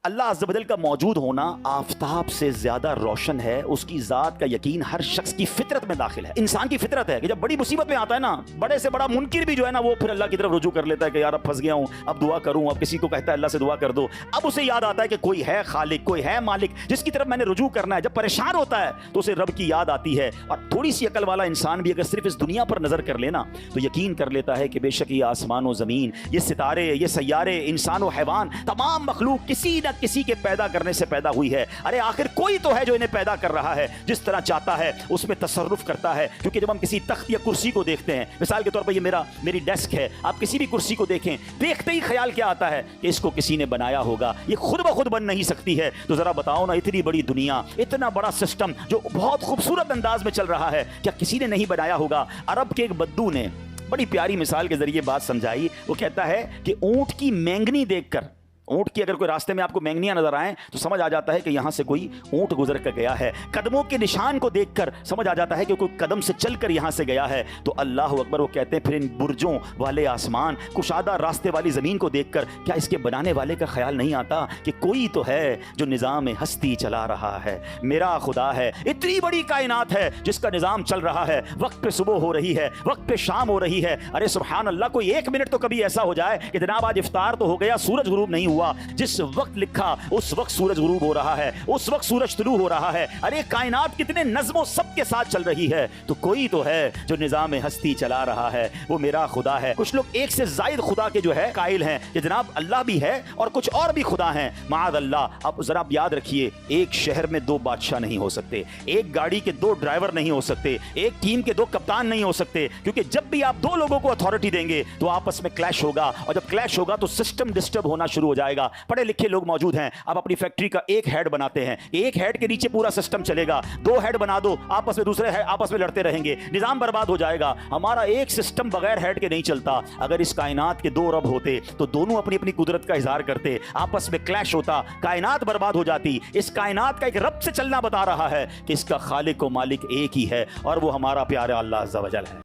اللہ عز و جل کا موجود ہونا آفتاب سے زیادہ روشن ہے، اس کی ذات کا یقین ہر شخص کی فطرت میں داخل ہے۔ انسان کی فطرت ہے کہ جب بڑی مصیبت میں آتا ہے نا، بڑے سے بڑا منکر بھی جو ہے نا وہ پھر اللہ کی طرف رجوع کر لیتا ہے کہ یار اب پھنس گیا ہوں، اب دعا کروں، اب کسی کو کہتا ہے اللہ سے دعا کر دو، اب اسے یاد آتا ہے کہ کوئی ہے خالق، کوئی ہے مالک جس کی طرف میں نے رجوع کرنا ہے۔ جب پریشان ہوتا ہے تو اسے رب کی یاد آتی ہے، اور تھوڑی سی عقل والا انسان بھی اگر صرف اس دنیا پر نظر کر لینا تو یقین کر لیتا ہے کہ بے شک یہ آسمان و زمین، یہ ستارے، یہ سیارے، انسان و حیوان، تمام مخلوق کسی نہ کسی کے پیدا کرنے سے پیدا ہوئی ہے۔ ارے آخر کوئی تو ہے جو انہیں پیدا کر رہا ہے، جس طرح چاہتا ہے اس میں تصرف کرتا ہے۔ کیونکہ جب ہم کسی تخت یا کرسی کو دیکھتے ہیں، مثال کے طور پر یہ میری ڈیسک ہے، آپ کسی بھی کرسی کو دیکھیں، دیکھتے ہی خیال کیا آتا ہے کہ اس کو کسی نے بنایا ہوگا، یہ خود بخود بن نہیں سکتی ہے۔ تو ذرا بتاؤ نا، اتنی بڑی دنیا، اتنا بڑا سسٹم جو بہت خوبصورت انداز میں چل رہا ہے، کیا کسی نے نہیں بنایا ہوگا؟ عرب کے ایک بدو نے بڑی پیاری مثال کے ذریعے بات سمجھائی۔ وہ کہتا ہے کہ اونٹ کی مینگنی دیکھ کر، اونٹ کی اگر کوئی راستے میں آپ کو مینگنیاں نظر آئیں تو سمجھ آ جاتا ہے کہ یہاں سے کوئی اونٹ گزر کر گیا ہے۔ قدموں کے نشان کو دیکھ کر سمجھ آ جاتا ہے کہ کوئی قدم سے چل کر یہاں سے گیا ہے۔ تو اللہ اکبر، وہ کہتے ہیں پھر ان برجوں والے آسمان، کشادہ راستے والی زمین کو دیکھ کر کیا اس کے بنانے والے کا خیال نہیں آتا کہ کوئی تو ہے جو نظام ہستی چلا رہا ہے؟ میرا خدا ہے، اتنی بڑی کائنات ہے جس کا نظام چل رہا ہے، وقت پہ صبح ہو رہی ہے، وقت پہ شام ہو رہی ہے۔ ارے سبحان اللہ، کوئی ایک منٹ تو کبھی ایسا ہو جائے کہ جناب آج افطار تو ہو گیا، سورج غروب نہیں ہوا، جس وقت لکھا اس وقت سورج غروب ہو رہا ہے، اس وقت سورج طلوع ہو رہا ہے۔ ارے کائنات کتنے نظم و ضبط کے ساتھ چل رہی ہے، تو کوئی تو ہے جو نظام ہستی چلا رہا ہے، وہ میرا خدا ہے۔ کچھ لوگ ایک سے زائد خدا کے جو ہے قائل ہیں کہ جناب اللہ بھی ہے اور کچھ اور بھی خدا ہیں، معاذ اللہ۔ اب ذرا یاد رکھیے، ایک شہر میں دو بادشاہ نہیں ہو سکتے، ایک گاڑی کے دو ڈرائیور نہیں ہو سکتے، ایک ٹیم کے دو کپتان نہیں ہو سکتے، کیونکہ جب بھی آپ دو لوگوں کو اتھارٹی دیں گے تو آپس میں کلیش ہوگا، اور جب کلیش ہوگا تو سسٹم ڈسٹرب ہونا شروع ہو جائے گا۔ پڑھے لکھے لوگ موجود ہیں، آپ اپنی فیکٹری کا ایک ہیڈ بناتے ہیں، ایک ہیڈ کے نیچے پورا سسٹم چلے گا، دو ہیڈ بنا دو، آپس میں دوسرے ہیڈ آپس میں لڑتے رہیں گے، نظام برباد ہو جائے گا۔ ہمارا ایک سسٹم بغیر ہیڈ کے نہیں چلتا۔ اگر اس کائنات کے دو رب ہوتے تو دونوں اپنی اپنی قدرت کا اظہار کرتے، آپس میں کلیش ہوتا، کائنات برباد ہو جاتی۔ اس کائنات کا ایک رب سے چلنا بتا رہا ہے کہ اس کا خالق و مالک ایک ہی ہے، اور وہ ہمارا پیارا اللہ عز و جل ہے۔